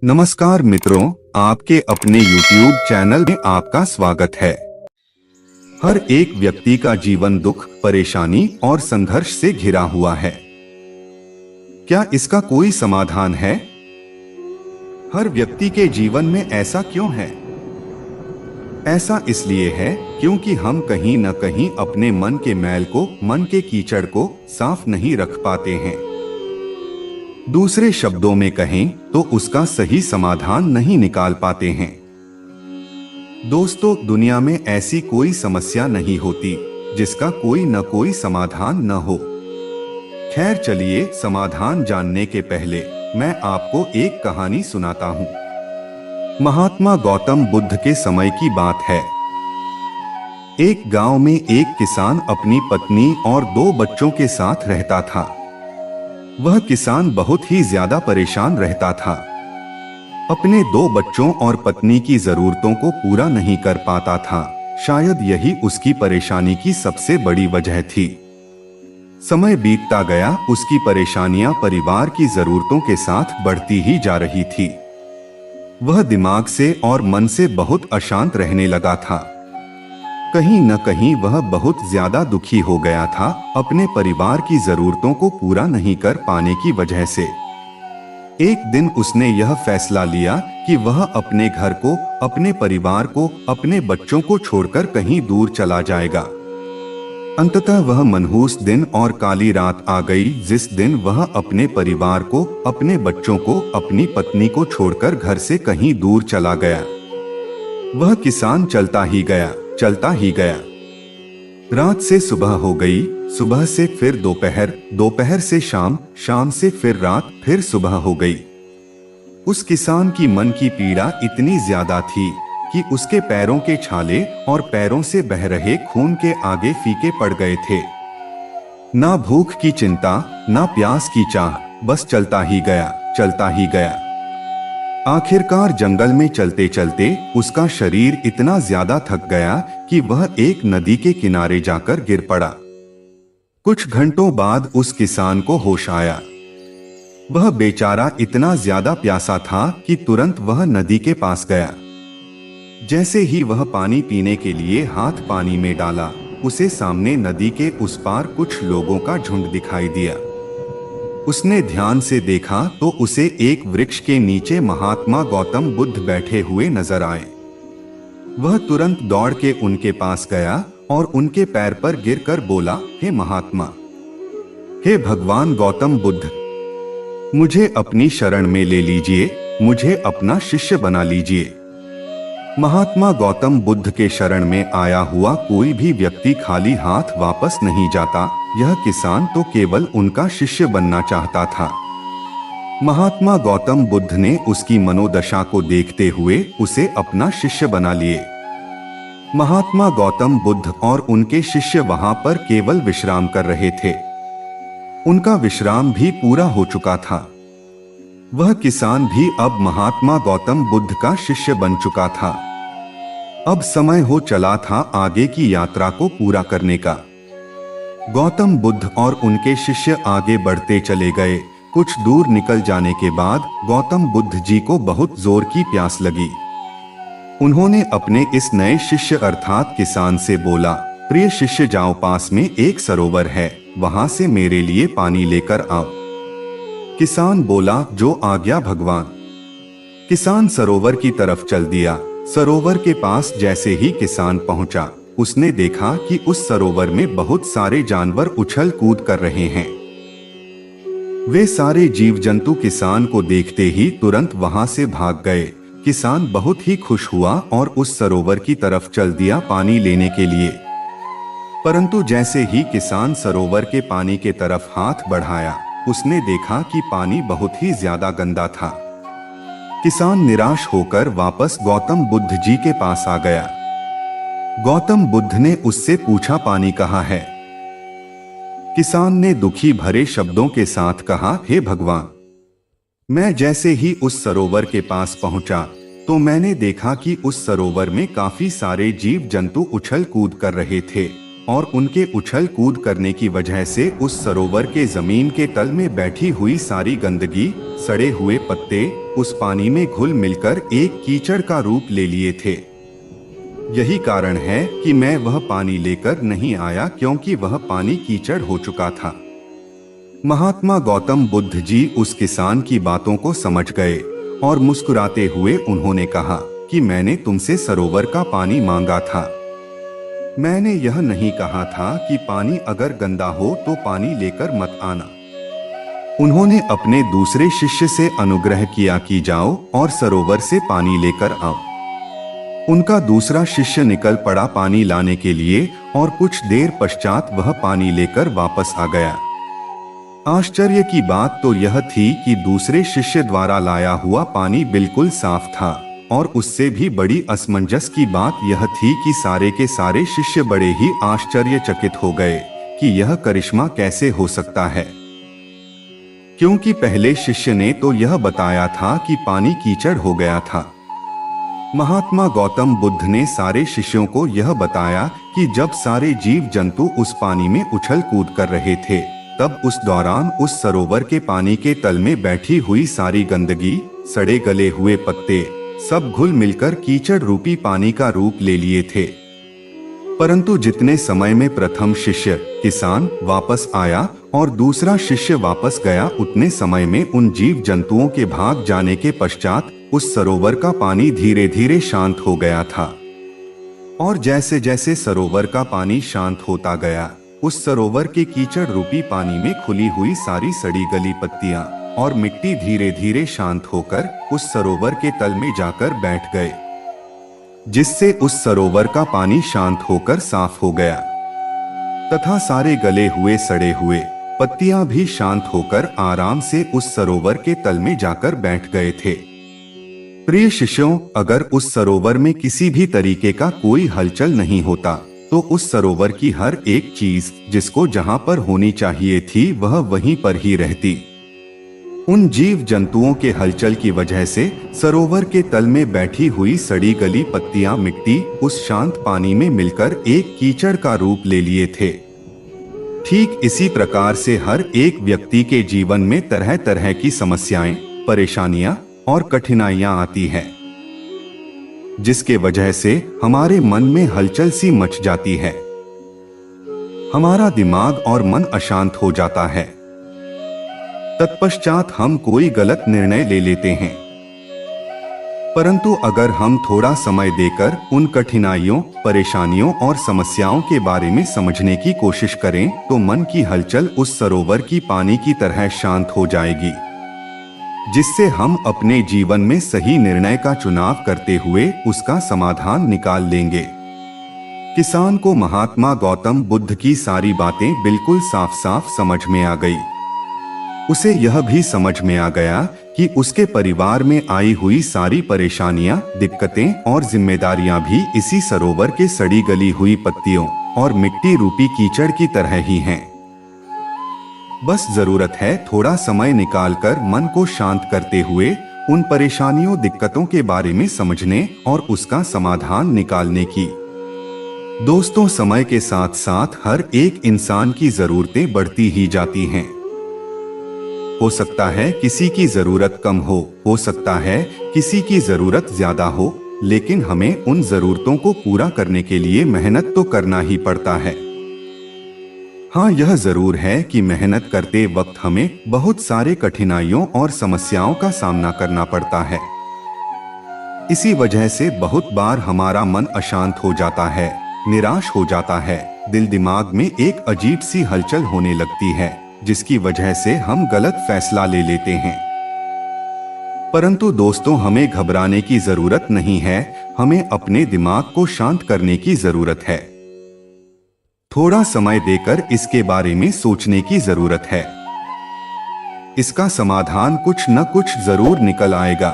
नमस्कार मित्रों, आपके अपने YouTube चैनल में आपका स्वागत है। हर एक व्यक्ति का जीवन दुख, परेशानी और संघर्ष से घिरा हुआ है। क्या इसका कोई समाधान है? हर व्यक्ति के जीवन में ऐसा क्यों है? ऐसा इसलिए है क्योंकि हम कहीं न कहीं अपने मन के मैल को, मन के कीचड़ को साफ नहीं रख पाते हैं। दूसरे शब्दों में कहें तो उसका सही समाधान नहीं निकाल पाते हैं। दोस्तों, दुनिया में ऐसी कोई समस्या नहीं होती जिसका कोई न कोई समाधान न हो। खैर चलिए, समाधान जानने के पहले मैं आपको एक कहानी सुनाता हूँ। महात्मा गौतम बुद्ध के समय की बात है। एक गांव में एक किसान अपनी पत्नी और 2 बच्चों के साथ रहता था। वह किसान बहुत ही ज्यादा परेशान रहता था। अपने 2 बच्चों और पत्नी की जरूरतों को पूरा नहीं कर पाता था। शायद यही उसकी परेशानी की सबसे बड़ी वजह थी। समय बीतता गया, उसकी परेशानियां परिवार की जरूरतों के साथ बढ़ती ही जा रही थी। वह दिमाग से और मन से बहुत अशांत रहने लगा था। कहीं न कहीं वह बहुत ज्यादा दुखी हो गया था अपने परिवार की जरूरतों को पूरा नहीं कर पाने की वजह से। एक दिन उसने यह फैसला लिया कि वह अपने घर को, अपने परिवार को, अपने बच्चों को छोड़कर कहीं दूर चला जाएगा। अंततः वह मनहूस दिन और काली रात आ गई जिस दिन वह अपने परिवार को, अपने बच्चों को, अपनी पत्नी को छोड़कर घर से कहीं दूर चला गया। वह किसान चलता ही गया, चलता ही गया। रात से सुबह हो गई, सुबह से फिर दोपहर, दोपहर से शाम, शाम से फिर रात, फिर सुबह हो गई। उस किसान की मन की पीड़ा इतनी ज्यादा थी कि उसके पैरों के छाले और पैरों से बह रहे खून के आगे फीके पड़ गए थे। ना भूख की चिंता, ना प्यास की चाह, बस चलता ही गया, चलता ही गया। आखिरकार जंगल में चलते चलते उसका शरीर इतना ज्यादा थक गया कि वह एक नदी के किनारे जाकर गिर पड़ा। कुछ घंटों बाद उस किसान को होश आया। वह बेचारा इतना ज्यादा प्यासा था कि तुरंत वह नदी के पास गया। जैसे ही वह पानी पीने के लिए हाथ पानी में डाला, उसे सामने नदी के उस पार कुछ लोगों का झुंड दिखाई दिया। उसने ध्यान से देखा तो उसे एक वृक्ष के नीचे महात्मा गौतम बुद्ध बैठे हुए नजर आए। वह तुरंत दौड़ के उनके पास गया और उनके पैर पर गिरकर बोला, हे महात्मा, हे भगवान गौतम बुद्ध, मुझे अपनी शरण में ले लीजिए, मुझे अपना शिष्य बना लीजिए। महात्मा गौतम बुद्ध के शरण में आया हुआ कोई भी व्यक्ति खाली हाथ वापस नहीं जाता। यह किसान तो केवल उनका शिष्य बनना चाहता था। महात्मा गौतम बुद्ध ने उसकी मनोदशा को देखते हुए उसे अपना शिष्य बना लिए। महात्मा गौतम बुद्ध और उनके शिष्य वहां पर केवल विश्राम कर रहे थे। उनका विश्राम भी पूरा हो चुका था। वह किसान भी अब महात्मा गौतम बुद्ध का शिष्य बन चुका था। अब समय हो चला था आगे की यात्रा को पूरा करने का। गौतम बुद्ध और उनके शिष्य आगे बढ़ते चले गए। कुछ दूर निकल जाने के बाद गौतम बुद्ध जी को बहुत जोर की प्यास लगी। उन्होंने अपने इस नए शिष्य अर्थात किसान से बोला, प्रिय शिष्य, जाओ, पास में एक सरोवर है, वहां से मेरे लिए पानी लेकर आओ। किसान बोला, जो आज्ञा भगवान। किसान सरोवर की तरफ चल दिया। सरोवर के पास जैसे ही किसान पहुंचा, उसने देखा कि उस सरोवर में बहुत सारे जानवर उछल कूद कर रहे हैं। वे सारे जीव जंतु किसान को देखते ही तुरंत वहां से भाग गए। किसान बहुत ही खुश हुआ और उस सरोवर की तरफ चल दिया पानी लेने के लिए। परंतु जैसे ही किसान सरोवर के पानी के तरफ हाथ बढ़ाया, उसने देखा कि पानी बहुत ही ज्यादा गंदा था। किसान निराश होकर वापस गौतम बुद्ध जी के पास आ गया। गौतम बुद्ध ने उससे पूछा, पानी कहाँ है? किसान ने दुखी भरे शब्दों के साथ कहा, हे भगवान, मैं जैसे ही उस सरोवर के पास पहुंचा तो मैंने देखा कि उस सरोवर में काफी सारे जीव जंतु उछल कूद कर रहे थे और उनके उछल कूद करने की वजह से उस सरोवर के जमीन के तल में बैठी हुई सारी गंदगी, सड़े हुए पत्ते उस पानी में घुल मिलकर एक कीचड़ का रूप ले लिए थे। यही कारण है कि मैं वह पानी लेकर नहीं आया, क्योंकि वह पानी कीचड़ हो चुका था। महात्मा गौतम बुद्ध जी उस किसान की बातों को समझ गए और मुस्कुराते हुए उन्होंने कहा कि मैंने तुमसे सरोवर का पानी मांगा था। मैंने यह नहीं कहा था कि पानी अगर गंदा हो तो पानी लेकर मत आना। उन्होंने अपने दूसरे शिष्य से अनुग्रह किया कि जाओ और सरोवर से पानी लेकर आओ। उनका दूसरा शिष्य निकल पड़ा पानी लाने के लिए और कुछ देर पश्चात वह पानी लेकर वापस आ गया। आश्चर्य की बात तो यह थी कि दूसरे शिष्य द्वारा लाया हुआ पानी बिल्कुल साफ था, और उससे भी बड़ी असमंजस की बात यह थी कि सारे के सारे शिष्य बड़े ही आश्चर्यचकित हो गए कि यह करिश्मा कैसे हो सकता है, क्योंकि पहले शिष्य ने तो यह बताया था कि पानी कीचड़ हो गया था। महात्मा गौतम बुद्ध ने सारे शिष्यों को यह बताया कि जब सारे जीव जंतु उस पानी में उछल कूद कर रहे थे, तब उस दौरान उस सरोवर के पानी के तल में बैठी हुई सारी गंदगी, सड़े गले हुए पत्ते सब घुल मिलकर कीचड़ रूपी पानी का रूप ले लिए थे। परंतु जितने समय में प्रथम शिष्य किसान वापस आया और दूसरा शिष्य वापस गया, उतने समय में उन जीव जंतुओं के भाग जाने के पश्चात उस सरोवर का पानी धीरे धीरे शांत हो गया था। और जैसे जैसे सरोवर का पानी शांत होता गया, उस सरोवर के कीचड़ रूपी पानी में खुली हुई सारी सड़ी गली पत्तियां और मिट्टी धीरे धीरे शांत होकर उस सरोवर के तल में जाकर बैठ गए, जिससे उस सरोवर का पानी शांत होकर साफ हो गया तथा सारे गले हुए सड़े हुए पत्तियां भी शांत होकर आराम से उस सरोवर के तल में जाकर बैठ गए थे। प्रिय शिष्यों, अगर उस सरोवर में किसी भी तरीके का कोई हलचल नहीं होता तो उस सरोवर की हर एक चीज जिसको जहां पर होनी चाहिए थी वह वहीं पर ही रहती। उन जीव जंतुओं के हलचल की वजह से सरोवर के तल में बैठी हुई सड़ी गली पत्तियां मिट्टी उस शांत पानी में मिलकर एक कीचड़ का रूप ले लिए थे। ठीक इसी प्रकार से हर एक व्यक्ति के जीवन में तरह तरह की समस्याएं, परेशानियां और कठिनाइयां आती हैं, जिसके वजह से हमारे मन में हलचल सी मच जाती है। हमारा दिमाग और मन अशांत हो जाता है। तत्पश्चात हम कोई गलत निर्णय ले लेते हैं। परंतु अगर हम थोड़ा समय देकर उन कठिनाइयों, परेशानियों और समस्याओं के बारे में समझने की कोशिश करें तो मन की हलचल उस सरोवर की पानी की तरह शांत हो जाएगी, जिससे हम अपने जीवन में सही निर्णय का चुनाव करते हुए उसका समाधान निकाल लेंगे। किसान को महात्मा गौतम बुद्ध की सारी बातें बिल्कुल साफ साफ समझ में आ गई। उसे यह भी समझ में आ गया कि उसके परिवार में आई हुई सारी परेशानियां, दिक्कतें और जिम्मेदारियां भी इसी सरोवर के सड़ी गली हुई पत्तियों और मिट्टी रूपी कीचड़ की तरह ही हैं। बस जरूरत है थोड़ा समय निकालकर मन को शांत करते हुए उन परेशानियों, दिक्कतों के बारे में समझने और उसका समाधान निकालने की। दोस्तों, समय के साथ साथ हर एक इंसान की जरूरतें बढ़ती ही जाती हैं। हो सकता है किसी की जरूरत कम हो सकता है किसी की जरूरत ज्यादा हो, लेकिन हमें उन जरूरतों को पूरा करने के लिए मेहनत तो करना ही पड़ता है। हाँ, यह जरूर है कि मेहनत करते वक्त हमें बहुत सारे कठिनाइयों और समस्याओं का सामना करना पड़ता है। इसी वजह से बहुत बार हमारा मन अशांत हो जाता है, निराश हो जाता है, दिल दिमाग में एक अजीब सी हलचल होने लगती है, जिसकी वजह से हम गलत फैसला ले लेते हैं। परंतु दोस्तों, हमें घबराने की जरूरत नहीं है, हमें अपने दिमाग को शांत करने की जरूरत है। थोड़ा समय देकर इसके बारे में सोचने की जरूरत है। इसका समाधान कुछ न कुछ जरूर निकल आएगा।